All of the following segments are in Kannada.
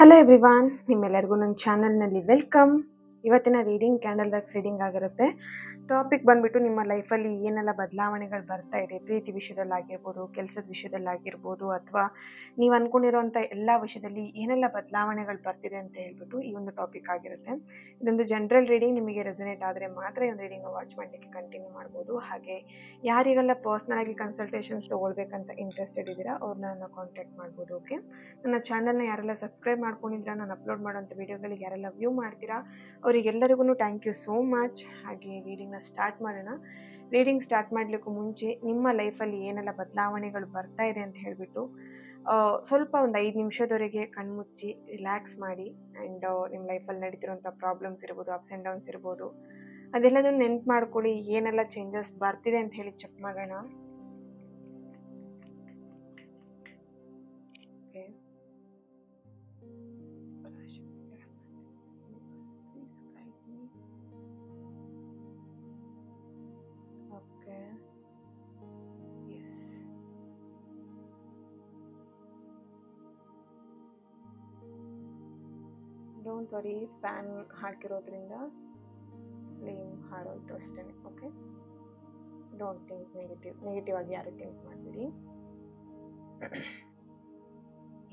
ಹಲೋ ಎವ್ರಿವಾನ್, ನಿಮ್ಮೆಲ್ಲರಿಗೂ ನನ್ನ ಚಾನಲ್ನಲ್ಲಿ ವೆಲ್ಕಮ್. ಇವತ್ತಿನ ರೀಡಿಂಗ್ ಕ್ಯಾಂಡಲ್ ವರ್ಕ್ಸ್ ರೀಡಿಂಗ್ ಆಗಿರುತ್ತೆ. ಟಾಪಿಕ್ ಬಂದ್ಬಿಟ್ಟು ನಿಮ್ಮ ಲೈಫಲ್ಲಿ ಏನೆಲ್ಲ ಬದಲಾವಣೆಗಳು ಬರ್ತಾ ಇದೆ, ಪ್ರೀತಿ ವಿಷಯದಲ್ಲಾಗಿರ್ಬೋದು, ಕೆಲಸದ ವಿಷಯದಲ್ಲಾಗಿರ್ಬೋದು, ಅಥವಾ ನೀವು ಅಂದ್ಕೊಂಡಿರೋಂಥ ಎಲ್ಲ ವಿಷಯದಲ್ಲಿ ಏನೆಲ್ಲ ಬದಲಾವಣೆಗಳು ಬರ್ತಿದೆ ಅಂತ ಹೇಳ್ಬಿಟ್ಟು ಈ ಒಂದು ಟಾಪಿಕ್ ಆಗಿರುತ್ತೆ. ಇದೊಂದು ಜನರಲ್ ರೀಡಿಂಗ್. ನಿಮಗೆ ರೆಸೊನೇಟ್ ಆದರೆ ಮಾತ್ರ ಈ ಒಂದು ರೀಡಿಂಗ್ ವಾಚ್ ಮಾಡಲಿಕ್ಕೆ ಕಂಟಿನ್ಯೂ ಮಾಡ್ಬೋದು. ಹಾಗೆ ಯಾರಿಗೆಲ್ಲ ಪರ್ಸ್ನಲ್ ಆಗಿ ಕನ್ಸಲ್ಟೇಷನ್ಸ್ ತೊಗೊಳ್ಬೇಕಂತ ಇಂಟ್ರೆಸ್ಟೆಡ್ ಇದ್ದೀರಾ ಅವ್ರನ್ನ ನನ್ನ ಕಾಂಟ್ಯಾಕ್ಟ್ ಮಾಡ್ಬೋದು. ಓಕೆ, ನನ್ನ ಚಾನಲ್ನ ಯಾರೆಲ್ಲ ಸಬ್ಸ್ಕ್ರೈಬ್ ಮಾಡ್ಕೊಂಡಿದ್ದೀರಾ, ನಾನು ಅಪ್ಲೋಡ್ ಮಾಡೋಂಥ ವೀಡಿಯೋಗಳಿಗೆ ಯಾರೆಲ್ಲ ವ್ಯೂ ಮಾಡ್ತೀರಾ ಅವರಿಗೆಲ್ಲರಿಗೂ ಥ್ಯಾಂಕ್ ಯು ಸೋ ಮಚ್. ಹಾಗೆ ರೀಡಿಂಗ್ನ ಸ್ಟಾರ್ಟ್ ಮಾಡೋಣ. ರೀಡಿಂಗ್ ಸ್ಟಾರ್ಟ್ ಮಾಡಲಿಕ್ಕೂ ಮುಂಚೆ ನಿಮ್ಮ ಲೈಫಲ್ಲಿ ಏನೆಲ್ಲ ಬದಲಾವಣೆಗಳು ಬರ್ತಾ ಇದೆ ಅಂತ ಹೇಳಿಬಿಟ್ಟು ಸ್ವಲ್ಪ ಒಂದು 5 ನಿಮಿಷದವರೆಗೆ ಕಣ್ಮುಚ್ಚಿ ರಿಲ್ಯಾಕ್ಸ್ ಮಾಡಿ. ಆ್ಯಂಡ್ ನಿಮ್ಮ ಲೈಫಲ್ಲಿ ನಡೀತಿರೋಂಥ ಪ್ರಾಬ್ಲಮ್ಸ್ ಇರ್ಬೋದು, ಅಪ್ಸ್ ಆ್ಯಂಡ್ ಡೌನ್ಸ್ ಇರ್ಬೋದು, ಅದೆಲ್ಲದನ್ನು ನೆನ್ಪು ಮಾಡ್ಕೊಳ್ಳಿ. ಏನೆಲ್ಲ ಚೇಂಜಸ್ ಬರ್ತಿದೆ ಅಂತ ಹೇಳಿ ಚೆಕ್ ಮಾಡೋಣ. Okay, okay, yes, don't worry, fan ಹಾಕಿರೋದ್ರಿಂದ ಫ್ಲೇಮ್ ಹಾರೋಯ್ತು ಅಷ್ಟೇ. ಓಕೆ, ಡೋಂಟ್ ಥಿಂಕ್ ನೆಗೆಟಿವ್ ಆಗಿ ಯಾರು ಥಿಂಕ್ ಮಾಡಬೇಡಿ.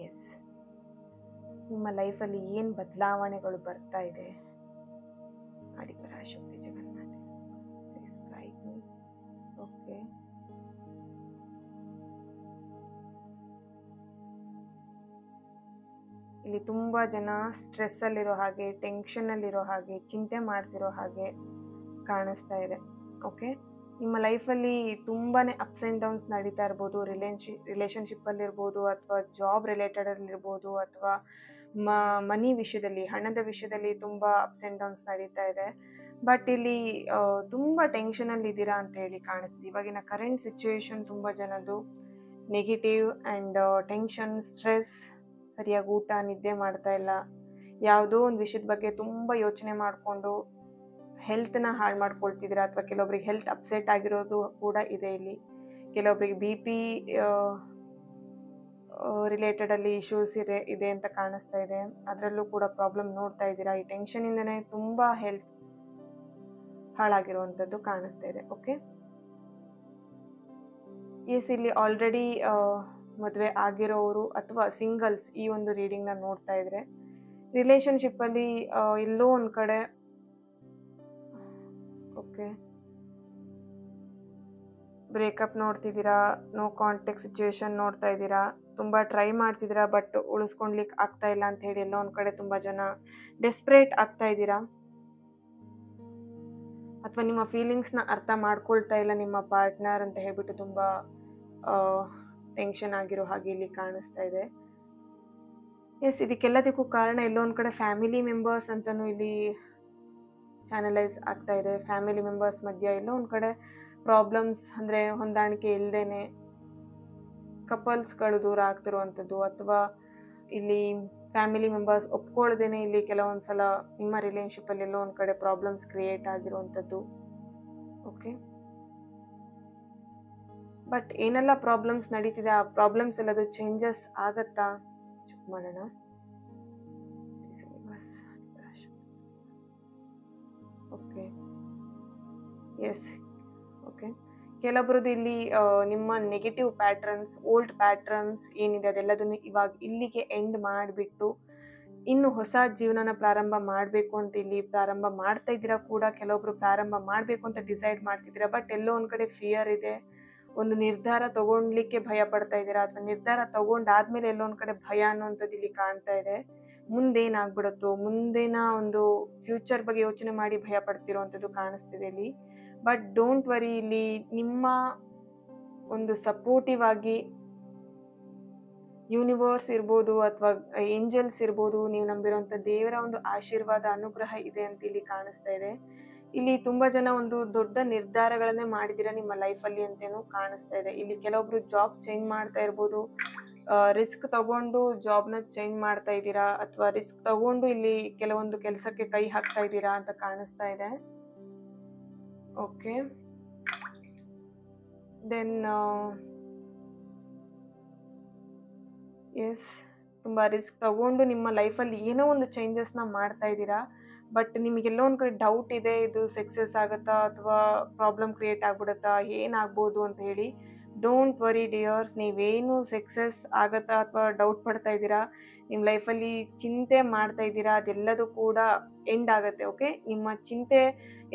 ಎಸ್, ನಿಮ್ಮ ಲೈಫಲ್ಲಿ ಏನು ಬದಲಾವಣೆಗಳು ಬರ್ತಾ ಇದೆ, ಆದಿಪರಾಶಕ್ತಿ ಜಗನ್ಮಾತೆ ಪ್ಲೀಸ್ ಗೈಡ್ ಮೀ. ಓಕೆ, ಇಲ್ಲಿ ತುಂಬ ಜನ ಸ್ಟ್ರೆಸ್ಸಲ್ಲಿರೋ ಹಾಗೆ, ಟೆನ್ಷನ್ನಲ್ಲಿರೋ ಹಾಗೆ, ಚಿಂತೆ ಮಾಡ್ತಿರೋ ಹಾಗೆ ಕಾಣಿಸ್ತಾ ಇದೆ. ಓಕೆ, ನಿಮ್ಮ ಲೈಫಲ್ಲಿ ತುಂಬಾ ಅಪ್ಸ್ ಆ್ಯಂಡ್ ಡೌನ್ಸ್ ನಡೀತಾ ಇರ್ಬೋದು. ರಿಲೇಷನ್ಶಿಪ್ಪಲ್ಲಿರ್ಬೋದು, ಅಥವಾ ಜಾಬ್ ರಿಲೇಟೆಡಲ್ಲಿರ್ಬೋದು, ಅಥವಾ ಮನಿ ವಿಷಯದಲ್ಲಿ, ಹಣದ ವಿಷಯದಲ್ಲಿ ತುಂಬ ಅಪ್ಸ್ ಆ್ಯಂಡ್ ಡೌನ್ಸ್ ನಡೀತಾ ಇದೆ. ಬಟ್ ಇಲ್ಲಿ ತುಂಬ ಟೆನ್ಷನಲ್ಲಿ ಇದ್ದೀರಾ ಅಂತ ಹೇಳಿ ಕಾಣಿಸ್ತಿದೆ. ಇವಾಗಿನ ಕರೆಂಟ್ ಸಿಚುವೇಶನ್ ತುಂಬ ಜನದು ನೆಗೆಟಿವ್ ಆ್ಯಂಡ್ ಟೆನ್ಷನ್, ಸ್ಟ್ರೆಸ್, ಸರಿಯಾಗಿ ಊಟ ನಿದ್ದೆ ಮಾಡ್ತಾ ಇಲ್ಲ, ಯಾವುದೋ ಒಂದು ವಿಷಯದ ಬಗ್ಗೆ ತುಂಬ ಯೋಚನೆ ಮಾಡಿಕೊಂಡು ಹೆಲ್ತನ್ನ ಹಾಳು ಮಾಡ್ಕೊಳ್ತಿದ್ದೀರಾ, ಅಥವಾ ಕೆಲವೊಬ್ರಿಗೆ ಹೆಲ್ತ್ ಅಪ್ಸೆಟ್ ಆಗಿರೋದು ಕೂಡ ಇದೆ. ಇಲ್ಲಿ ಕೆಲವೊಬ್ರಿಗೆ BP ರಿಲೇಟೆಡಲ್ಲಿ ಇಶ್ಯೂಸ್ ಇದೆ ಅಂತ ಕಾಣಿಸ್ತಾ ಇದೆ. ಅದರಲ್ಲೂ ಕೂಡ ಪ್ರಾಬ್ಲಮ್ ನೋಡ್ತಾ ಇದ್ದೀರಾ. ಈ ಟೆನ್ಷನಿಂದನೇ ತುಂಬ ಹೆಲ್ತ್ ಹಾಳಾಗಿರುವಂಥದ್ದು ಕಾಣಿಸ್ತಾ ಇದೆ. ಓಕೆ, ಎಸ್, ಇಲ್ಲಿ ಆಲ್ರೆಡಿ ಮದುವೆ ಆಗಿರೋರು ಅಥವಾ ಸಿಂಗಲ್ಸ್ ಈ ಒಂದು ರೀಡಿಂಗ್ನ ನೋಡ್ತಾ ಇದ್ರೆ, ರಿಲೇಷನ್ಶಿಪ್ಪಲ್ಲಿ ಎಲ್ಲೋ ಒಂದು ಕಡೆ ಓಕೆ ಬ್ರೇಕಪ್ ನೋಡ್ತಿದ್ದೀರಾ, ನೋ ಕಾಂಟ್ಯಾಕ್ಟ್ ಸಿಚುವೇಶನ್ ನೋಡ್ತಾ ಇದ್ದೀರಾ, ತುಂಬ ಟ್ರೈ ಮಾಡ್ತಿದ್ದೀರಾ ಬಟ್ ಉಳಿಸ್ಕೊಳ್ಲಿಕ್ಕೆ ಆಗ್ತಾ ಇಲ್ಲ ಅಂತ ಹೇಳಿ ಎಲ್ಲೋ ಒಂದು ಕಡೆ ತುಂಬ ಜನ ಡೆಸ್ಪ್ರೇಟ್ ಆಗ್ತಾ ಇದ್ದೀರಾ, ಅಥವಾ ನಿಮ್ಮ ಫೀಲಿಂಗ್ಸ್ನ ಅರ್ಥ ಮಾಡ್ಕೊಳ್ತಾ ಇಲ್ಲ ನಿಮ್ಮ ಪಾರ್ಟ್ನರ್ ಅಂತ ಹೇಳ್ಬಿಟ್ಟು ತುಂಬ ಟೆನ್ಷನ್ ಆಗಿರೋ ಹಾಗೆ ಇಲ್ಲಿ ಕಾಣಿಸ್ತಾ ಇದೆ. ಎಸ್, ಇದಕ್ಕೆಲ್ಲದಕ್ಕೂ ಕಾರಣ ಎಲ್ಲೋ ಒಂದು ಕಡೆ ಫ್ಯಾಮಿಲಿ ಮೆಂಬರ್ಸ್ ಅಂತಲೂ ಇಲ್ಲಿ ಚಾನಲೈಸ್ ಆಗ್ತಾ ಇದೆ. ಫ್ಯಾಮಿಲಿ ಮೆಂಬರ್ಸ್ ಮಧ್ಯೆ ಎಲ್ಲೋ ಒಂದು ಕಡೆ ಪ್ರಾಬ್ಲಮ್ಸ್, ಅಂದರೆ ಹೊಂದಾಣಿಕೆ ಇಲ್ಲದೇನೆ ಕಪಲ್ಸ್ಗಳು ದೂರ ಆಗ್ತಿರುವಂಥದ್ದು, ಅಥವಾ ಇಲ್ಲಿ ಫ್ಯಾಮಿಲಿ ಮೆಂಬರ್ಸ್ ಒಪ್ಕೊಳ್ದೇನೆ ಇಲ್ಲಿ ಕೆಲವೊಂದು ಸಲ ನಿಮ್ಮ ರಿಲೇಷನ್ಶಿಪ್ಪಲ್ಲಿ ಎಲ್ಲೋ ಒಂದು ಕಡೆ ಪ್ರಾಬ್ಲಮ್ಸ್ ಕ್ರಿಯೇಟ್ ಆಗಿರುವಂಥದ್ದು. ಓಕೆ, ಬಟ್ ಏನೆಲ್ಲ ಪ್ರಾಬ್ಲಮ್ಸ್ ನಡೀತಿದೆ, ಆ ಪ್ರಾಬ್ಲಮ್ಸ್ ಎಲ್ಲದು ಚೇಂಜಸ್ ಆಗತ್ತಾ ಚೆಕ್ ಮಾಡೋಣ. ಓಕೆ, ಎಸ್, ಓಕೆ, ಕೆಲವೊಬ್ರದ್ದು ಇಲ್ಲಿ ನಿಮ್ಮ ನೆಗೆಟಿವ್ ಪ್ಯಾಟ್ರನ್ಸ್, ಓಲ್ಡ್ ಪ್ಯಾಟ್ರನ್ಸ್ ಏನಿದೆ ಅದೆಲ್ಲದನ್ನು ಇವಾಗ ಇಲ್ಲಿಗೆ ಎಂಡ್ ಮಾಡಿಬಿಟ್ಟು ಇನ್ನು ಹೊಸ ಜೀವನನ ಪ್ರಾರಂಭ ಮಾಡಬೇಕು ಅಂತ ಇಲ್ಲಿ ಪ್ರಾರಂಭ ಮಾಡ್ತಾ ಇದ್ದೀರಾ ಕೂಡ. ಕೆಲವೊಬ್ರು ಪ್ರಾರಂಭ ಮಾಡಬೇಕು ಅಂತ ಡಿಸೈಡ್ ಮಾಡ್ತಿದ್ದೀರಾ, ಬಟ್ ಎಲ್ಲೋ ಒಂದು ಕಡೆ ಫಿಯರ್ ಇದೆ. ಒಂದು ನಿರ್ಧಾರ ತಗೊಳ್ಲಿಕ್ಕೆ ಭಯ ಪಡ್ತಾ ಇದ್ದೀರಾ, ಅಥವಾ ನಿರ್ಧಾರ ತಗೊಂಡಾದ್ಮೇಲೆ ಎಲ್ಲೋ ಒಂದು ಕಡೆ ಭಯ ಅನ್ನೋಂಥದ್ದು ಇಲ್ಲಿ ಕಾಣ್ತಾ ಇದೆ. ಮುಂದೇನಾಗ್ಬಿಡುತ್ತೋ, ಮುಂದಿನ ಒಂದು ಫ್ಯೂಚರ್ ಬಗ್ಗೆ ಯೋಚನೆ ಮಾಡಿ ಭಯ ಪಡ್ತಿರೋವಂಥದ್ದು ಕಾಣಿಸ್ತಿದೆ ಇಲ್ಲಿ. ಬಟ್ ಡೋಂಟ್ ವರಿ, ಇಲ್ಲಿ ನಿಮ್ಮ ಒಂದು ಸಪೋರ್ಟಿವ್ ಆಗಿ ಯೂನಿವರ್ಸ್ ಇರ್ಬೋದು, ಅಥವಾ ಏಂಜಲ್ಸ್ ಇರ್ಬೋದು, ನೀವು ನಂಬಿರೋಂಥ ದೇವರ ಒಂದು ಆಶೀರ್ವಾದ, ಅನುಗ್ರಹ ಇದೆ ಅಂತ ಇಲ್ಲಿ ಕಾಣಿಸ್ತಾ ಇದೆ. ಇಲ್ಲಿ ತುಂಬ ಜನ ಒಂದು ದೊಡ್ಡ ನಿರ್ಧಾರಗಳನ್ನೇ ಮಾಡಿದ್ದೀರಾ ನಿಮ್ಮ ಲೈಫಲ್ಲಿ ಅಂತೇನೂ ಕಾಣಿಸ್ತಾ ಇದೆ. ಇಲ್ಲಿ ಕೆಲವೊಬ್ರು ಜಾಬ್ ಚೇಂಜ್ ಮಾಡ್ತಾ ಇರ್ಬೋದು, ರಿಸ್ಕ್ ತಗೊಂಡು ಜಾಬ್ನ ಚೇಂಜ್ ಮಾಡ್ತಾ ಇದ್ದೀರಾ, ಅಥವಾ ರಿಸ್ಕ್ ತಗೊಂಡು ಇಲ್ಲಿ ಕೆಲವೊಂದು ಕೆಲಸಕ್ಕೆ ಕೈ ಹಾಕ್ತಾ ಇದ್ದೀರಾ ಅಂತ ಕಾಣಿಸ್ತಾ ಇದೆ. ಓಕೆ, ದೆನ್ ಎಸ್, ತುಂಬ ರಿಸ್ಕ್ ತಗೊಂಡು ನಿಮ್ಮ ಲೈಫಲ್ಲಿ ಏನೋ ಒಂದು ಚೇಂಜಸ್ನ ಮಾಡ್ತಾ ಇದ್ದೀರಾ. ಬಟ್ ನಿಮಗೆಲ್ಲೋ ಒಂದು ಕಡೆ ಡೌಟ್ ಇದೆ, ಇದು ಸಕ್ಸಸ್ ಆಗುತ್ತಾ ಅಥವಾ ಪ್ರಾಬ್ಲಮ್ ಕ್ರಿಯೇಟ್ ಆಗ್ಬಿಡುತ್ತಾ, ಏನಾಗ್ಬೋದು ಅಂತ ಹೇಳಿ. ಡೋಂಟ್ ವರಿ ಡಿಯರ್ಸ್, ನೀವೇನು ಸಕ್ಸಸ್ ಆಗುತ್ತಾ ಅಥವಾ ಡೌಟ್ ಪಡ್ತಾ ಇದ್ದೀರಾ, ನಿಮ್ಮ ಲೈಫಲ್ಲಿ ಚಿಂತೆ ಮಾಡ್ತಾ ಇದ್ದೀರಾ, ಅದೆಲ್ಲದೂ ಕೂಡ ಎಂಡ್ ಆಗುತ್ತೆ. ಓಕೆ, ನಿಮ್ಮ ಚಿಂತೆ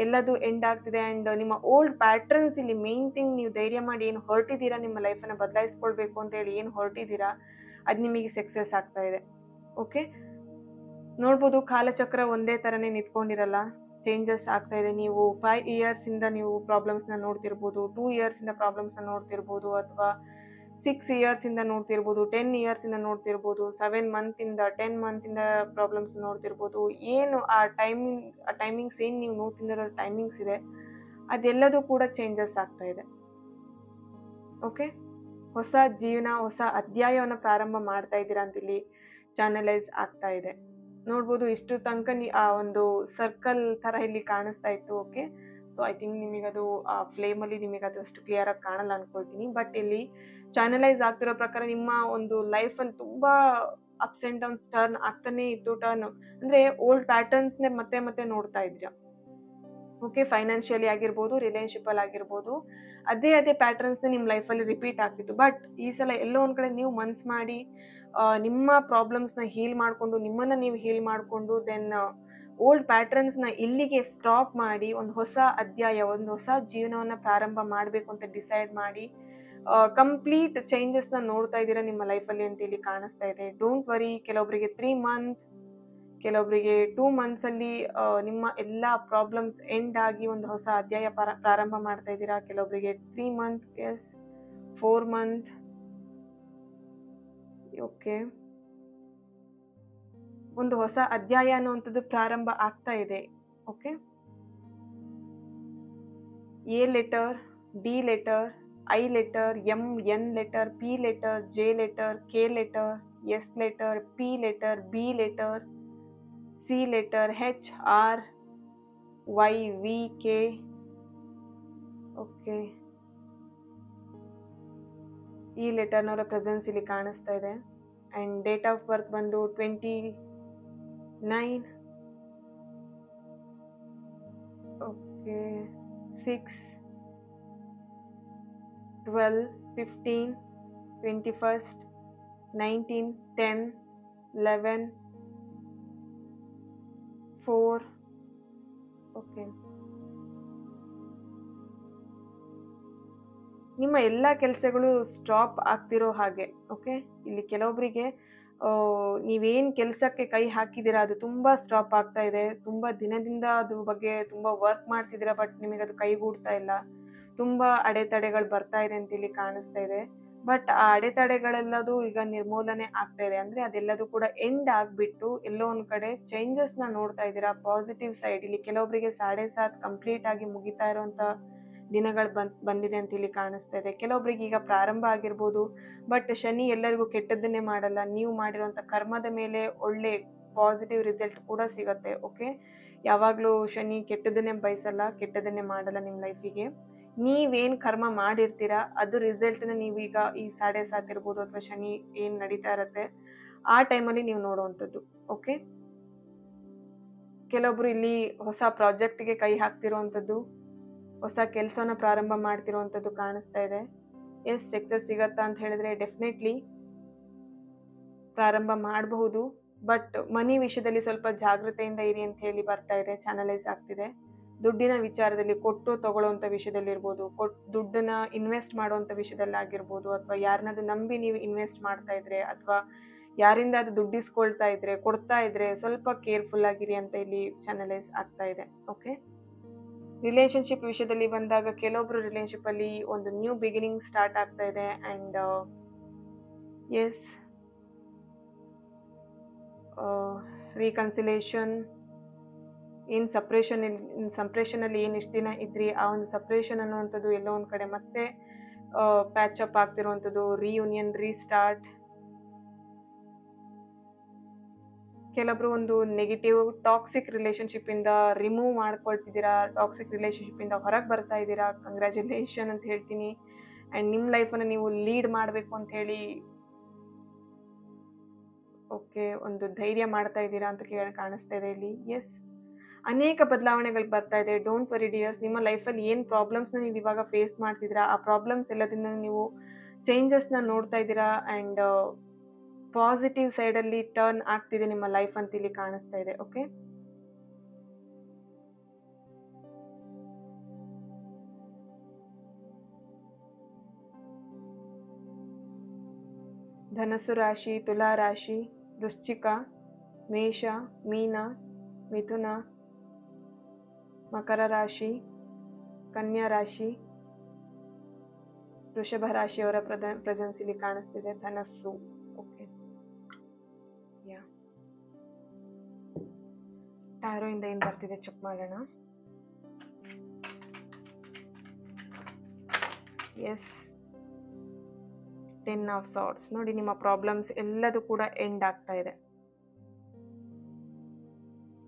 ಎಲ್ಲದು ಎಂಡ್ ಆಗ್ತಿದೆ. ಆ್ಯಂಡ್ ನಿಮ್ಮ ಓಲ್ಡ್ ಪ್ಯಾಟ್ರನ್ಸ್, ಇಲ್ಲಿ ಮೇನ್ ಥಿಂಗ್, ನೀವು ಧೈರ್ಯ ಮಾಡಿ ಏನು ಹೊರಟಿದ್ದೀರಾ, ನಿಮ್ಮ ಲೈಫನ್ನು ಬದಲಾಯಿಸ್ಕೊಳ್ಬೇಕು ಅಂತೇಳಿ ಏನು ಹೊರಟಿದ್ದೀರಾ, ಅದು ನಿಮಗೆ ಸಕ್ಸಸ್ ಆಗ್ತಾ ಇದೆ. ಓಕೆ, ನೋಡ್ಬೋದು ಕಾಲಚಕ್ರ ಒಂದೇ ಥರನೇ ನಿಂತ್ಕೊಂಡಿರಲ್ಲ, ಚೇಂಜಸ್ ಆಗ್ತಾ ಇದೆ. ನೀವು 5 ಇಯರ್ಸಿಂದ ನೀವು ಪ್ರಾಬ್ಲಮ್ಸ್ನ ನೋಡ್ತಿರ್ಬೋದು, 2 ಇಯರ್ಸಿಂದ ಪ್ರಾಬ್ಲಮ್ಸ್ನ ನೋಡ್ತಿರ್ಬೋದು, ಅಥವಾ 6 ಇಯರ್ಸಿಂದ ನೋಡ್ತಿರ್ಬೋದು, 10 ಇಯರ್ಸಿಂದ ನೋಡ್ತಿರ್ಬೋದು, 7 ಮಂತಿಂದ 10 ಮಂತಿಂದ ಪ್ರಾಬ್ಲಮ್ಸ್ ನೋಡ್ತಿರ್ಬೋದು. ಏನು ಆ ಟೈಮಿಂಗ್ಸ್ ಏನು ನೀವು ನೋಡ್ತಿರೋ ಟೈಮಿಂಗ್ಸ್ ಇದೆ, ಅದೆಲ್ಲದೂ ಕೂಡ ಚೇಂಜಸ್ ಆಗ್ತಾ ಇದೆ. ಓಕೆ, ಹೊಸ ಜೀವನ, ಹೊಸ ಅಧ್ಯಾಯವನ್ನು ಪ್ರಾರಂಭ ಮಾಡ್ತಾ ಇದ್ದೀರಾ ಅಂತ ಇಲ್ಲಿ ಚಾನಲೈಸ್ ಆಗ್ತಾ ಇದೆ. ನೋಡ್ಬೋದು ಇಷ್ಟು ತನಕ ಆ ಒಂದು ಸರ್ಕಲ್ ಥರ ಇಲ್ಲಿ ಕಾಣಿಸ್ತಾ ಇತ್ತು. ಓಕೆ, ಸೊ ಐ ಥಿಂಕ್ ನಿಮಗದು ಆ ಫ್ಲೇಮಲ್ಲಿ ನಿಮಗದು ಅಷ್ಟು ಕ್ಲಿಯರಾಗಿ ಕಾಣಲ್ಲ ಅಂದ್ಕೊಳ್ತೀನಿ. ಬಟ್ ಇಲ್ಲಿ ಚಾನಲೈಸ್ ಆಗ್ತಿರೋ ಪ್ರಕಾರ ನಿಮ್ಮ ಒಂದು ಲೈಫಲ್ಲಿ ತುಂಬ ಅಪ್ಸ್ ಆ್ಯಂಡ್ ಡೌನ್ಸ್ ಟರ್ನ್ ಆಗ್ತಾನೆ ಇತ್ತು. ಅಂದರೆ ಓಲ್ಡ್ ಪ್ಯಾಟರ್ನ್ಸ್ನೇ ಮತ್ತೆ ಮತ್ತೆ ನೋಡ್ತಾ ಇದ್ದೀರಾ. ಓಕೆ, ಫೈನಾನ್ಷಿಯಲಿ ಆಗಿರ್ಬೋದು, ರಿಲೇಷನ್ಶಿಪ್ಪಲ್ಲಿ ಆಗಿರ್ಬೋದು, ಅದೇ ಪ್ಯಾಟರ್ನ್ಸ್ನ ನಿಮ್ಮ ಲೈಫಲ್ಲಿ ರಿಪೀಟ್ ಆಗ್ತಿತ್ತು. ಬಟ್ ಈ ಸಲ ಎಲ್ಲೋ ಒಂದು ಕಡೆ ನೀವು ಮನ್ಸು ಮಾಡಿ ನಿಮ್ಮ ಪ್ರಾಬ್ಲಮ್ಸ್ನ ಹೀಲ್ ಮಾಡಿಕೊಂಡು, ನಿಮ್ಮನ್ನು ನೀವು ಹೀಲ್ ಮಾಡಿಕೊಂಡು, ದೆನ್ ಓಲ್ಡ್ ಪ್ಯಾಟರ್ನ್ಸ್ನ ಇಲ್ಲಿಗೆ ಸ್ಟಾಪ್ ಮಾಡಿ ಒಂದು ಹೊಸ ಅಧ್ಯಾಯ, ಒಂದು ಹೊಸ ಜೀವನವನ್ನು ಪ್ರಾರಂಭ ಮಾಡಬೇಕು ಅಂತ ಡಿಸೈಡ್ ಮಾಡಿ ಕಂಪ್ಲೀಟ್ ಚೇಂಜಸ್ನ ನೋಡ್ತಾ ಇದ್ದೀರಾ ನಿಮ್ಮ ಲೈಫಲ್ಲಿ ಅಂತ ಇಲ್ಲಿ ಕಾಣಿಸ್ತಾ ಇದೆ. ಡೋಂಟ್ ವರಿ, ಕೆಲವೊಬ್ಬರಿಗೆ 3 ಮಂತ್, ಕೆಲವೊಬ್ಬರಿಗೆ 2 ಮಂತ್ಸಲ್ಲಿ ನಿಮ್ಮ ಎಲ್ಲ ಪ್ರಾಬ್ಲಮ್ಸ್ ಎಂಡ್ ಆಗಿ ಒಂದು ಹೊಸ ಅಧ್ಯಾಯ ಪ್ರಾರಂಭ ಮಾಡ್ತಾ ಇದ್ದೀರಾ. ಕೆಲವೊಬ್ಬರಿಗೆ 3 ಮಂತ್, ಎಸ್ 4 ಮಂತ್. ಓಕೆ, ಒಂದು ಹೊಸ ಅಧ್ಯಾಯ ಅನ್ನುವಂಥದ್ದು ಪ್ರಾರಂಭ ಆಗ್ತಾ ಇದೆ. Okay, A letter, D letter, I letter, M, N letter, P letter, J letter, K letter, S letter, P letter, B letter, C letter, H, R, Y, V, K. Okay, ಈ ಲೆಟರ್ನವರ ಪ್ರೆಸೆನ್ಸ್ ಇಲ್ಲಿ ಕಾಣಿಸ್ತಾ ಇದೆ. ಆ್ಯಂಡ್ ಡೇಟ್ ಆಫ್ ಬರ್ತ್ ಬಂದು 29, ಓಕೆ, 6, 12, 15, 21, 19, 10, 11, 4. ಓಕೆ, ನಿಮ್ಮ ಎಲ್ಲ ಕೆಲಸಗಳು ಸ್ಟಾಪ್ ಆಗ್ತಿರೋ ಹಾಗೆ. ಓಕೆ, ಇಲ್ಲಿ ಕೆಲವೊಬ್ಬರಿಗೆ ನೀವೇನು ಕೆಲಸಕ್ಕೆ ಕೈ ಹಾಕಿದ್ದೀರಾ ಅದು ತುಂಬ ಸ್ಟಾಪ್ ಆಗ್ತಾ ಇದೆ. ತುಂಬ ದಿನದಿಂದ ಅದ್ರ ಬಗ್ಗೆ ತುಂಬ ವರ್ಕ್ ಮಾಡ್ತಿದ್ದೀರಾ, ಬಟ್ ನಿಮಗದು ಕೈಗೂಡ್ತಾ ಇಲ್ಲ. ತುಂಬ ಅಡೆತಡೆಗಳು ಬರ್ತಾ ಇದೆ ಅಂತ ಇಲ್ಲಿ ಕಾಣಿಸ್ತಾ ಇದೆ. ಬಟ್ ಆ ಅಡೆತಡೆಗಳೆಲ್ಲದು ಈಗ ನಿರ್ಮೂಲನೆ ಆಗ್ತಾ ಇದೆ. ಅಂದರೆ ಅದೆಲ್ಲದು ಕೂಡ ಎಂಡ್ ಆಗಿಬಿಟ್ಟು ಎಲ್ಲೋ ಒಂದು ಕಡೆ ಚೇಂಜಸ್ನ ನೋಡ್ತಾ ಇದ್ದೀರಾ. ಪಾಸಿಟಿವ್ ಸೈಡ್ ಇಲ್ಲಿ ಕೆಲವೊಬ್ಬರಿಗೆ 7.5 ಕಂಪ್ಲೀಟ್ ಆಗಿ ಮುಗಿತಾ ಇರೋಂಥ ದಿನಗಳು ಬಂದಿದೆ ಅಂತ ಇಲ್ಲಿ ಕಾಣಿಸ್ತಾ ಇದೆ. ಕೆಲವೊಬ್ಬರಿಗೆ ಈಗ ಪ್ರಾರಂಭ ಆಗಿರ್ಬೋದು. ಬಟ್ ಶನಿ ಎಲ್ಲರಿಗೂ ಕೆಟ್ಟದ್ದನ್ನೇ ಮಾಡಲ್ಲ. ನೀವು ಮಾಡಿರೋಂಥ ಕರ್ಮದ ಮೇಲೆ ಒಳ್ಳೆ ಪಾಸಿಟಿವ್ ರಿಸಲ್ಟ್ ಕೂಡ ಸಿಗುತ್ತೆ. ಓಕೆ, ಯಾವಾಗಲೂ ಶನಿ ಕೆಟ್ಟದನ್ನೇ ಬಯಸಲ್ಲ, ಕೆಟ್ಟದನ್ನೇ ಮಾಡಲ್ಲ ನಿಮ್ಮ ಲೈಫಿಗೆ. ನೀವೇನು ಕರ್ಮ ಮಾಡಿರ್ತೀರಾ ಅದು ರಿಸಲ್ಟ್ನ ನೀವೀಗ ಈ 7.5 ಇರ್ಬೋದು ಅಥವಾ ಶನಿ ಏನು ನಡೀತಾ ಇರುತ್ತೆ ಆ ಟೈಮಲ್ಲಿ ನೀವು ನೋಡುವಂಥದ್ದು. ಓಕೆ, ಕೆಲವೊಬ್ರು ಇಲ್ಲಿ ಹೊಸ ಪ್ರಾಜೆಕ್ಟ್ಗೆ ಕೈ ಹಾಕ್ತಿರೋವಂಥದ್ದು, ಹೊಸ ಕೆಲಸನ ಪ್ರಾರಂಭ ಮಾಡ್ತಿರೋವಂಥದ್ದು ಕಾಣಿಸ್ತಾ ಇದೆ. ಎಸ್, ಸಕ್ಸಸ್ ಸಿಗತ್ತಾ ಅಂತ ಹೇಳಿದ್ರೆ ಡೆಫಿನೆಟ್ಲಿ ಪ್ರಾರಂಭ ಮಾಡಬಹುದು. ಬಟ್ ಮನಿ ವಿಷಯದಲ್ಲಿ ಸ್ವಲ್ಪ ಜಾಗ್ರತೆಯಿಂದ ಇರಿ ಅಂತ ಹೇಳಿ ಬರ್ತಾ ಇದೆ, ಚಾನಲೈಸ್ ಆಗ್ತಿದೆ. ದುಡ್ಡಿನ ವಿಚಾರದಲ್ಲಿ ಕೊಟ್ಟು ತಗೊಳ್ಳೋವಂಥ ವಿಷಯದಲ್ಲಿ ಇರ್ಬೋದು, ದುಡ್ಡನ್ನ ಇನ್ವೆಸ್ಟ್ ಮಾಡುವಂಥ ವಿಷಯದಲ್ಲಿ ಆಗಿರ್ಬೋದು, ಅಥವಾ ಯಾರನ್ನಾದ್ರೂ ನಂಬಿ ನೀವು ಇನ್ವೆಸ್ಟ್ ಮಾಡ್ತಾ ಇದ್ರೆ, ಅಥವಾ ಯಾರಿಂದ ಅದು ದುಡ್ಡಿಸ್ಕೊಳ್ತಾ ಇದ್ರೆ, ಕೊಡ್ತಾ ಇದ್ರೆ ಸ್ವಲ್ಪ ಕೇರ್ಫುಲ್ ಆಗಿರಿ ಅಂತ ಇಲ್ಲಿ ಚಾನಲೈಸ್ ಆಗ್ತಾ ಇದೆ. ಓಕೆ, ರಿಲೇಷನ್ಶಿಪ್ ವಿಷಯದಲ್ಲಿ ಬಂದಾಗ ಕೆಲವೊಬ್ರು ರಿಲೇಷನ್ಶಿಪ್ಪಲ್ಲಿ ಒಂದು ನ್ಯೂ ಬಿಗಿನಿಂಗ್ ಸ್ಟಾರ್ಟ್ ಆಗ್ತಾ ಇದೆ. ಆ್ಯಂಡ್ ಎಸ್, ರೀಕನ್ಸಿಲೇಷನ್, ಏನು ಸಪ್ರೇಷನಲ್ಲಿ ಏನು ಇಷ್ಟು ದಿನ ಇದ್ರಿ ಆ ಒಂದು ಸಪ್ರೇಷನ್ ಅನ್ನುವಂಥದ್ದು ಎಲ್ಲೋ ಒಂದು ಕಡೆ ಮತ್ತೆ ಪ್ಯಾಚಪ್ ಆಗ್ತಿರುವಂಥದ್ದು, ರಿಯೂನಿಯನ್, ರೀಸ್ಟಾರ್ಟ್. ಕೆಲವೊಬ್ರು ಒಂದು ನೆಗೆಟಿವ್ ಟಾಕ್ಸಿಕ್ ರಿಲೇಷನ್ಶಿಪ್ಪಿಂದ ರಿಮೂವ್ ಮಾಡ್ಕೊಳ್ತಿದ್ದೀರಾ, ಟಾಕ್ಸಿಕ್ ರಿಲೇಷನ್ಶಿಪ್ಪಿಂದ ಹೊರಗೆ ಬರ್ತಾ ಇದ್ದೀರಾ. ಕಂಗ್ರ್ಯಾಚುಲೇಷನ್ ಅಂತ ಹೇಳ್ತೀನಿ. ಆ್ಯಂಡ್ ನಿಮ್ಮ ಲೈಫನ್ನು ನೀವು ಲೀಡ್ ಮಾಡಬೇಕು ಅಂತ ಹೇಳಿ ಓಕೆ, ಒಂದು ಧೈರ್ಯ ಮಾಡ್ತಾ ಇದ್ದೀರಾ ಅಂತ ಕಾಣಿಸ್ತಾ ಇದೆ ಇಲ್ಲಿ. ಎಸ್, ಅನೇಕ ಬದಲಾವಣೆಗಳು ಬರ್ತಾ ಇದೆ. ಡೋಂಟ್ ವರಿ ಡಿಯರ್ಸ್, ನಿಮ್ಮ ಲೈಫಲ್ಲಿ ಏನು ಪ್ರಾಬ್ಲಮ್ಸ್ನ ನೀವು ಇವಾಗ ಫೇಸ್ ಮಾಡ್ತಿದ್ದೀರಾ, ಆ ಪ್ರಾಬ್ಲಮ್ಸ್ ಎಲ್ಲದನ್ನ ನೀವು ಚೇಂಜಸ್ನ ನೋಡ್ತಾ ಇದ್ದೀರಾ ಆ್ಯಂಡ್ ಪಾಸಿಟಿವ್ ಸೈಡಲ್ಲಿ ಟರ್ನ್ ಆಗ್ತಿದೆ ನಿಮ್ಮ ಲೈಫ್ ಅಂತ ಇಲ್ಲಿ ಕಾಣಿಸ್ತಾ ಇದೆ. ಓಕೆ, ಧನಸ್ಸು ರಾಶಿ, ತುಲಾ ರಾಶಿ, ವೃಶ್ಚಿಕ, ಮೇಷ, ಮೀನ, ಮಿಥುನ, ಮಕರ ರಾಶಿ, ಕನ್ಯಾ ರಾಶಿ, ವೃಷಭ ರಾಶಿಯವರ ಪ್ರೆಸೆನ್ಸ್ ಇಲ್ಲಿ ಕಾಣಿಸ್ತಿದೆ. ಧನಸ್ಸು. ಓಕೆ, ಯಾ, ಟ್ಯಾರೋ ಇಂದ ಏನು ಬರ್ತಿದೆ ಚೆಕ್ ಮಾಡೋಣ. Yes, 10 of sorts. ನೋಡಿ, ನಿಮ್ಮ ಪ್ರಾಬ್ಲಮ್ಸ್ ಎಲ್ಲದೂ ಕೂಡ ಎಂಡ್ ಆಗ್ತಾ ಇದೆ.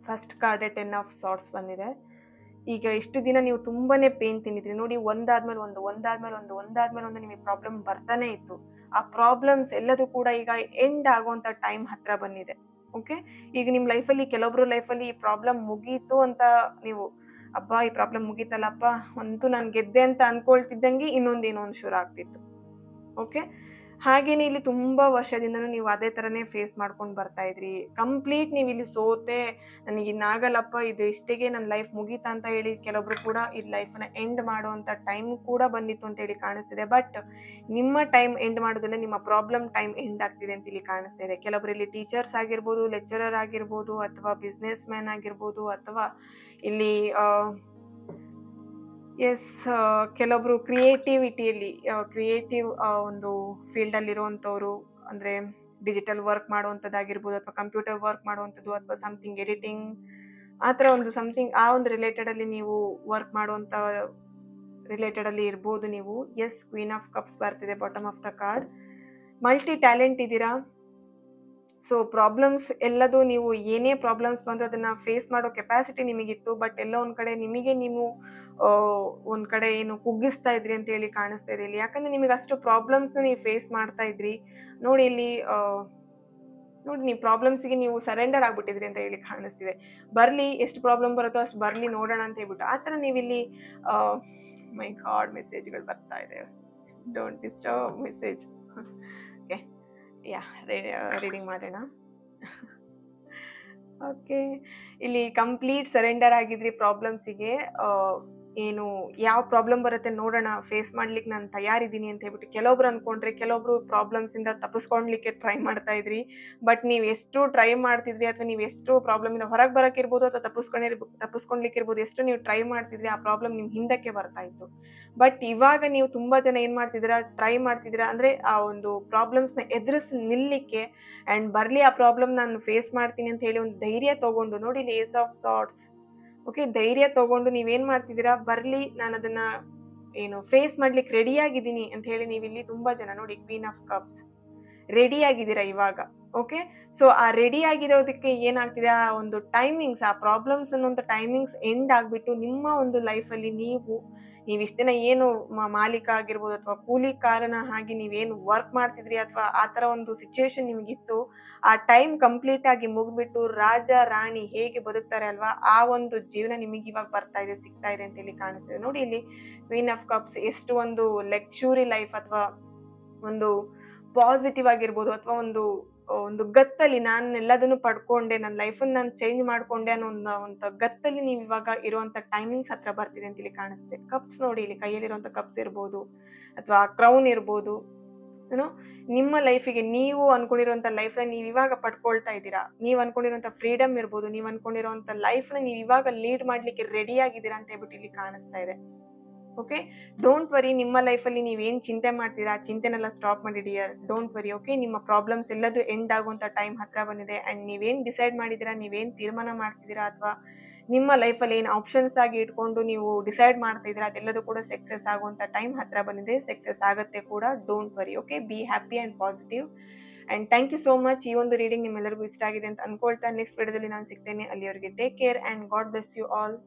ಫಸ್ಟ್ ಕಾರ್ಡೆ 10 ಆಫ್ ಸಾರ್ಟ್ಸ್ ಬಂದಿದೆ. ಈಗ ಇಷ್ಟು ದಿನ ನೀವು ತುಂಬಾನೇ ಪೇನ್ ತಿಂದಿದ್ರಿ ನೋಡಿ, ಒಂದಾದ್ಮೇಲೆ ಒಂದು ನಿಮಗೆ ಪ್ರಾಬ್ಲಮ್ ಬರ್ತಾನೆ ಇತ್ತು. ಆ ಪ್ರಾಬ್ಲಮ್ಸ್ ಎಲ್ಲದೂ ಕೂಡ ಈಗ ಎಂಡ್ ಆಗುವಂತ ಟೈಮ್ ಹತ್ರ ಬಂದಿದೆ. ಓಕೆ, ಈಗ ನಿಮ್ಮ ಲೈಫಲ್ಲಿ ಕೆಲವೊಬ್ರು ಲೈಫಲ್ಲಿ ಈ ಪ್ರಾಬ್ಲಮ್ ಮುಗೀತು ಅಂತ ನೀವು ಅಬ್ಬಾ ಈ ಪ್ರಾಬ್ಲಮ್ ಮುಗೀತಲ್ಲಪ್ಪ ಅಂತೂ ನಾನು ಗೆದ್ದೆ ಅಂತ ಅನ್ಕೊಳ್ತಿದ್ದಂಗೆ ಇನ್ನೊಂದೇನೋ ಒಂದು ಶುರು ಆಗ್ತಿತ್ತು. ಓಕೆ, ಹಾಗೇನೆ ಇಲ್ಲಿ ತುಂಬಾ ವರ್ಷದಿಂದನೂ ನೀವು ಅದೇ ತರನೇ ಫೇಸ್ ಮಾಡ್ಕೊಂಡು ಬರ್ತಾ ಇದ್ರಿ. ಕಂಪ್ಲೀಟ್ ನೀವು ಇಲ್ಲಿ ಸೋತೆ, ನನಗೆ ಇನ್ನಾಗಲ್ಲಪ್ಪ, ಇದು ಇಷ್ಟಿಗೆ ನನ್ನ ಲೈಫ್ ಮುಗೀತಾ ಅಂತ ಹೇಳಿ ಕೆಲವೊಬ್ರು ಕೂಡ ಈ ಲೈಫ್ನ ಎಂಡ್ ಮಾಡುವಂತ ಟೈಮ್ ಕೂಡ ಬಂದಿತ್ತು ಅಂತ ಹೇಳಿ ಕಾಣಿಸ್ತಿದೆ. ಬಟ್ ನಿಮ್ಮ ಟೈಮ್ ಎಂಡ್ ಮಾಡೋದಿಲ್ಲ, ನಿಮ್ಮ ಪ್ರಾಬ್ಲಮ್ ಟೈಮ್ ಎಂಡ್ ಆಗ್ತಿದೆ ಅಂತ ಇಲ್ಲಿ ಕಾಣಿಸ್ತಾ ಇದೆ. ಕೆಲವೊಬ್ರು ಇಲ್ಲಿ ಟೀಚರ್ಸ್ ಆಗಿರ್ಬೋದು, ಲೆಕ್ಚರರ್ ಆಗಿರ್ಬೋದು, ಅಥವಾ ಬಿಸ್ನೆಸ್ ಮ್ಯಾನ್ ಆಗಿರ್ಬೋದು, ಅಥವಾ ಇಲ್ಲಿ ಎಸ್, ಕೆಲವೊಬ್ರು ಕ್ರಿಯೇಟಿವಿಟಿಯಲ್ಲಿ ಕ್ರಿಯೇಟಿವ್ ಒಂದು ಫೀಲ್ಡಲ್ಲಿರುವಂಥವ್ರು, ಅಂದರೆ ಡಿಜಿಟಲ್ ವರ್ಕ್ ಮಾಡುವಂಥದ್ದಾಗಿರ್ಬೋದು, ಅಥವಾ ಕಂಪ್ಯೂಟರ್ ವರ್ಕ್ ಮಾಡುವಂಥದ್ದು, ಅಥವಾ ಸಮಥಿಂಗ್ ಎಡಿಟಿಂಗ್, ಆ ಥರ ಒಂದು ಸಮಥಿಂಗ್ ಆ ಒಂದು ರಿಲೇಟೆಡಲ್ಲಿ ನೀವು ವರ್ಕ್ ಮಾಡುವಂಥ ರಿಲೇಟೆಡಲ್ಲಿ ಇರ್ಬೋದು ನೀವು. ಎಸ್, ಕ್ವೀನ್ ಆಫ್ ಕಪ್ಸ್ ಬರ್ತಿದೆ bottom of the card. Multi talent ಇದ್ದೀರಾ. ಸೊ ಪ್ರಾಬ್ಲಮ್ಸ್ ಎಲ್ಲದು, ನೀವು ಏನೇ ಪ್ರಾಬ್ಲಮ್ಸ್ ಬಂದರೂ ಅದನ್ನು ಫೇಸ್ ಮಾಡೋ ಕೆಪಾಸಿಟಿ ನಿಮಗಿತ್ತು. ಬಟ್ ಎಲ್ಲ ಒಂದು ಕಡೆ ನಿಮಗೆ ನೀವು ಒಂದು ಕಡೆ ಏನು ಕುಗ್ಗಿಸ್ತಾ ಇದ್ರಿ ಅಂತ ಹೇಳಿ ಕಾಣಿಸ್ತಾ ಇದೆ ಇಲ್ಲಿ. ಯಾಕಂದರೆ ನಿಮಗೆ ಅಷ್ಟು ಪ್ರಾಬ್ಲಮ್ಸ್ನ ನೀವು ಫೇಸ್ ಮಾಡ್ತಾ ಇದ್ರಿ. ನೋಡಿ ಇಲ್ಲಿ, ನೋಡಿ ನೀವು ಪ್ರಾಬ್ಲಮ್ಸಿಗೆ ನೀವು ಸರೆಂಡರ್ ಆಗಿಬಿಟ್ಟಿದ್ರಿ ಅಂತ ಹೇಳಿ ಕಾಣಿಸ್ತಿದೆ. ಬರಲಿ, ಎಷ್ಟು ಪ್ರಾಬ್ಲಮ್ ಬರುತ್ತೋ ಅಷ್ಟು ಬರಲಿ, ನೋಡೋಣ ಅಂತ ಹೇಳ್ಬಿಟ್ಟು ಆ ಥರ ನೀವಿಲ್ಲಿ ಮೈ ಗಾಡ್ ಮೆಸೇಜ್ಗಳು ಬರ್ತಾ ಇದೆ. Don't disturb message. Okay, yeah, reading ಮಾಡೋಣ. ಓಕೆ, ಇಲ್ಲಿ ಕಂಪ್ಲೀಟ್ ಸರೆಂಡರ್ ಆಗಿದ್ರಿ ಪ್ರಾಬ್ಲಮ್ಸಿಗೆ. ಏನು ಯಾವ ಪ್ರಾಬ್ಲಮ್ ಬರುತ್ತೆ ನೋಡೋಣ, ಫೇಸ್ ಮಾಡ್ಲಿಕ್ಕೆ ನಾನು ತಯಾರಿದ್ದೀನಿ ಅಂತ ಹೇಳ್ಬಿಟ್ಟು ಕೆಲವೊಬ್ರು ಅನ್ಕೊಂಡ್ರೆ, ಕೆಲವೊಬ್ರು ಪ್ರಾಬ್ಲಮ್ಸಿಂದ ತಪ್ಪಿಸ್ಕೊಳ್ಲಿಕ್ಕೆ ಟ್ರೈ ಮಾಡ್ತಾ ಇದ್ರಿ. ಬಟ್ ನೀವು ಎಷ್ಟು ಟ್ರೈ ಮಾಡ್ತಿದ್ರಿ, ಅಥವಾ ನೀವು ಎಷ್ಟು ಪ್ರಾಬ್ಲಮಿಂದ ಹೊರಗೆ ಬರೋಕ್ಕಿರ್ಬೋದು, ಅಥವಾ ತಪ್ಪಿಸ್ಕೊಳ್ಲಿಕ್ಕಿರ್ಬೋದು, ಎಷ್ಟು ನೀವು ಟ್ರೈ ಮಾಡ್ತಿದ್ರಿ, ಆ ಪ್ರಾಬ್ಲಮ್ ನಿಮ್ಮ ಹಿಂದಕ್ಕೆ ಬರ್ತಾ ಇತ್ತು. ಬಟ್ ಇವಾಗ ನೀವು ತುಂಬ ಜನ ಏನು ಮಾಡ್ತಿದ್ದೀರಾ, ಟ್ರೈ ಮಾಡ್ತಿದ್ದೀರಾ, ಅಂದರೆ ಆ ಒಂದು ಪ್ರಾಬ್ಲಮ್ಸ್ನ ಎದುರಿಸಿ ನಿಲ್ಲಲಿಕ್ಕೆ ಆ್ಯಂಡ್ ಬರಲಿ ಆ ಪ್ರಾಬ್ಲಮ್ ನಾನು ಫೇಸ್ ಮಾಡ್ತೀನಿ ಅಂತ ಹೇಳಿ ಒಂದು ಧೈರ್ಯ ತೊಗೊಂಡು, ನೋಡಿ ಇಲ್ಲಿ ಏಸ್ ಆಫ್ ಸಾರ್ಟ್ಸ್. ಓಕೆ, ಧೈರ್ಯ ತೊಗೊಂಡು ನೀವೇನು ಮಾಡ್ತಿದ್ದೀರಾ, ಬರಲಿ ನಾನು ಅದನ್ನು ಏನು ಫೇಸ್ ಮಾಡ್ಲಿಕ್ಕೆ ರೆಡಿಯಾಗಿದ್ದೀನಿ ಅಂತ ಹೇಳಿ ನೀವಿಲ್ಲಿ ತುಂಬ ಜನ ನೋಡಿ, ಕ್ವೀನ್ ಆಫ್ ಕಪ್ಸ್, ರೆಡಿ ಆಗಿದ್ದೀರಾ ಇವಾಗ. ಓಕೆ, ಸೊ ಆ ರೆಡಿ ಆಗಿರೋದಕ್ಕೆ ಏನಾಗ್ತಿದೆ, ಆ ಒಂದು ಟೈಮಿಂಗ್ಸ್, ಆ ಪ್ರಾಬ್ಲಮ್ಸ್ ಅನ್ನೋಂಥ ಟೈಮಿಂಗ್ಸ್ ಎಂಡ್ ಆಗಿಬಿಟ್ಟು ನಿಮ್ಮ ಒಂದು ಲೈಫಲ್ಲಿ ನೀವು ಇಷ್ಟು ದಿನ ಏನು ಮಾಲೀಕ ಆಗಿರ್ಬೋದು, ಅಥವಾ ಕೂಲಿಕಾರನ ಹಾಗೆ ನೀವೇನು ವರ್ಕ್ ಮಾಡ್ತಿದ್ರಿ, ಅಥವಾ ಆ ಥರ ಒಂದು ಸಿಚುವೇಶನ್ ನಿಮಗಿತ್ತು, ಆ ಟೈಮ್ ಕಂಪ್ಲೀಟ್ ಆಗಿ ಮುಗಿದ್ಬಿಟ್ಟು ರಾಜ ರಾಣಿ ಹೇಗೆ ಬದುಕ್ತಾರೆ ಅಲ್ವಾ, ಆ ಒಂದು ಜೀವನ ನಿಮಗೆ ಇವಾಗ ಬರ್ತಾ ಇದೆ, ಸಿಗ್ತಾ ಇದೆ ಅಂತ ಹೇಳಿ ಕಾಣಿಸ್ತಿದೆ. ನೋಡಿ ಇಲ್ಲಿ ಕ್ವೀನ್ ಆಫ್ ಕಪ್ಸ್, ಎಷ್ಟು ಒಂದು ಲಕ್ಸುರಿ ಲೈಫ್, ಅಥವಾ ಒಂದು ಪಾಸಿಟಿವ್ ಆಗಿರ್ಬೋದು, ಅಥವಾ ಒಂದು ಗತ್ತಲ್ಲಿ ನಾನು ಎಲ್ಲದನ್ನು ಪಡ್ಕೊಂಡೆ, ನನ್ನ ಲೈಫನ್ನು ನಾನು ಚೇಂಜ್ ಮಾಡ್ಕೊಂಡೆ ಅನ್ನೋ ಒಂದು ಗತ್ತಲ್ಲಿ ನೀವು ಇವಾಗ ಇರುವಂಥ ಟೈಮಿಂಗ್ಸ್ ಹತ್ರ ಬರ್ತಿದೆ ಅಂತ ಇಲ್ಲಿ ಕಾಣಿಸ್ತಿದೆ. ಕಪ್ಸ್ ನೋಡಿ, ಇಲ್ಲಿ ಕೈಯಲ್ಲಿರುವಂಥ ಕಪ್ಸ್ ಇರ್ಬೋದು, ಅಥವಾ ಕ್ರೌನ್ ಇರ್ಬೋದು, ಏನೋ ನಿಮ್ಮ ಲೈಫಿಗೆ ನೀವು ಅನ್ಕೊಂಡಿರುವಂಥ ಲೈಫ್ನ ನೀವು ಇವಾಗ ಪಡ್ಕೊಳ್ತಾ ಇದ್ದೀರಾ. ನೀವು ಅನ್ಕೊಂಡಿರುವಂಥ ಫ್ರೀಡಮ್ ಇರ್ಬೋದು, ನೀವು ಅನ್ಕೊಂಡಿರುವಂಥ ಲೈಫ್ನ ನೀವು ಇವಾಗ ಲೀಡ್ ಮಾಡಲಿಕ್ಕೆ ರೆಡಿ ಆಗಿದ್ದೀರಾ ಅಂತ ಹೇಳ್ಬಿಟ್ಟು ಇಲ್ಲಿ ಕಾಣಿಸ್ತಾ ಇದೆ. ಓಕೆ, ಡೋಂಟ್ ವರಿ, ನಿಮ್ಮ ಲೈಫಲ್ಲಿ ನೀವೇನು ಚಿಂತೆ ಮಾಡ್ತೀರಾ ಆ ಚಿಂತೆನೆಲ್ಲ ಸ್ಟಾಪ್ ಮಾಡಿ ಡಿಯರ್. Don't worry. ಓಕೆ, ನಿಮ್ಮ ಪ್ರಾಬ್ಲಮ್ಸ್ ಎಲ್ಲದೂ ಎಂಡ್ ಆಗುವಂಥ ಟೈಮ್ ಹತ್ರ ಬಂದಿದೆ. ಆ್ಯಂಡ್ ನೀವೇನು ಡಿಸೈಡ್ ಮಾಡಿದ್ದೀರಾ, ನೀವೇನು ತೀರ್ಮಾನ ಮಾಡ್ತಿದ್ದೀರಾ, ಅಥವಾ ನಿಮ್ಮ ಲೈಫಲ್ಲಿ ಏನು ಆಪ್ಷನ್ಸ್ ಆಗಿ ಇಟ್ಕೊಂಡು ನೀವು ಡಿಸೈಡ್ ಮಾಡ್ತಿದ್ದೀರಾ, ಅದೆಲ್ಲದೂ ಕೂಡ ಸಕ್ಸಸ್ ಆಗುವಂಥ ಟೈಮ್ ಹತ್ರ ಬಂದಿದೆ. ಸಕ್ಸಸ್ ಆಗುತ್ತೆ ಕೂಡ. Don't worry. Okay, be happy and positive. And thank you so much. ಈ ಒಂದು ರೀಡಿಂಗ್ ನಿಮ್ಮೆಲ್ಲರಿಗೂ ಇಷ್ಟ ಆಗಿದೆ ಅಂತ ಅನ್ಕೊಳ್ತಾ ನೆಕ್ಸ್ಟ್ ವಿಡಿಯೋದಲ್ಲಿ ನಾನು ಸಿಗ್ತೇನೆ. ಅಲ್ಲಿವರೆಗೆ take care and God bless you all.